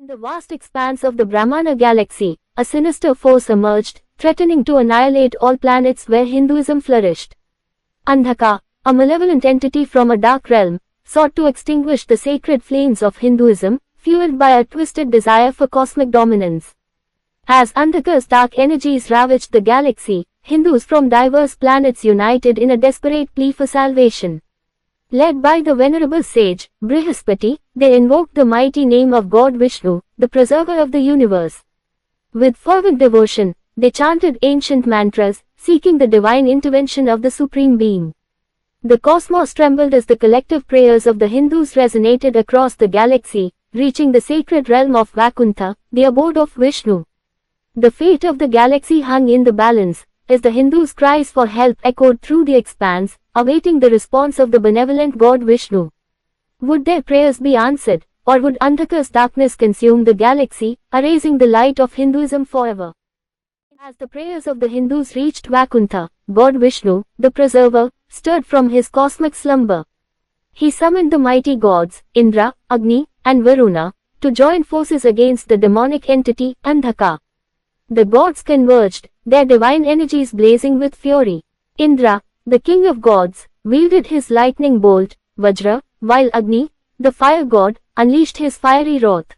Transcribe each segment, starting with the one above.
In the vast expanse of the Brahmana galaxy, a sinister force emerged, threatening to annihilate all planets where Hinduism flourished. Andhaka, a malevolent entity from a dark realm, sought to extinguish the sacred flames of Hinduism, fueled by a twisted desire for cosmic dominance. As Andhaka's dark energies ravaged the galaxy, Hindus from diverse planets united in a desperate plea for salvation. Led by the venerable sage, Brihaspati, they invoked the mighty name of God Vishnu, the preserver of the universe. With fervent devotion, they chanted ancient mantras, seeking the divine intervention of the Supreme Being. The cosmos trembled as the collective prayers of the Hindus resonated across the galaxy, reaching the sacred realm of Vaikuntha, the abode of Vishnu. The fate of the galaxy hung in the balance, as the Hindus' cries for help echoed through the expanse, awaiting the response of the benevolent god Vishnu. Would their prayers be answered, or would Andhaka's darkness consume the galaxy, erasing the light of Hinduism forever? As the prayers of the Hindus reached Vaikuntha, God Vishnu, the preserver, stirred from his cosmic slumber. He summoned the mighty gods, Indra, Agni, and Varuna, to join forces against the demonic entity, Andhaka. The gods converged, their divine energies blazing with fury. Indra, the king of gods, wielded his lightning bolt, Vajra, while Agni, the fire god, unleashed his fiery wrath.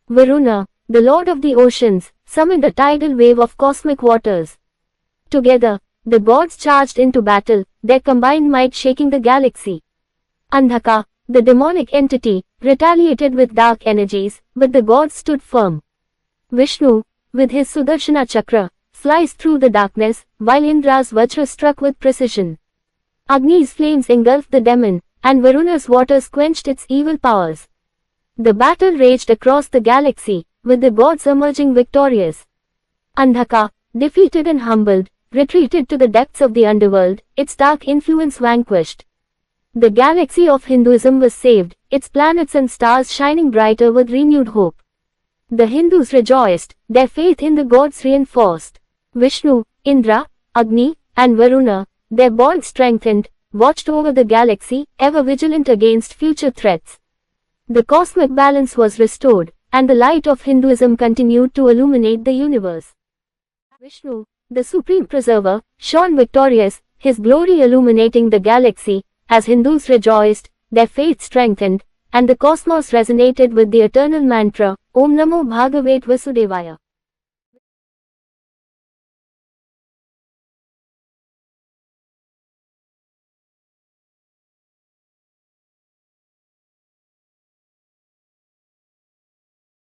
Varuna, the lord of the oceans, summoned a tidal wave of cosmic waters. Together, the gods charged into battle, their combined might shaking the galaxy. Andhaka, the demonic entity, retaliated with dark energies, but the gods stood firm. Vishnu, with his Sudarshana Chakra, sliced through the darkness, while Indra's Vajra struck with precision. Agni's flames engulfed the demon, and Varuna's waters quenched its evil powers. The battle raged across the galaxy, with the gods emerging victorious. Andhaka, defeated and humbled, retreated to the depths of the underworld, its dark influence vanquished. The galaxy of Hinduism was saved, its planets and stars shining brighter with renewed hope. The Hindus rejoiced, their faith in the gods reinforced. Vishnu, Indra, Agni, and Varuna, their bond strengthened, watched over the galaxy, ever vigilant against future threats. The cosmic balance was restored, and the light of Hinduism continued to illuminate the universe. Vishnu, the supreme preserver, shone victorious, his glory illuminating the galaxy, as Hindus rejoiced, their faith strengthened, and the cosmos resonated with the eternal mantra, Om Namo Bhagavate Vasudevaya.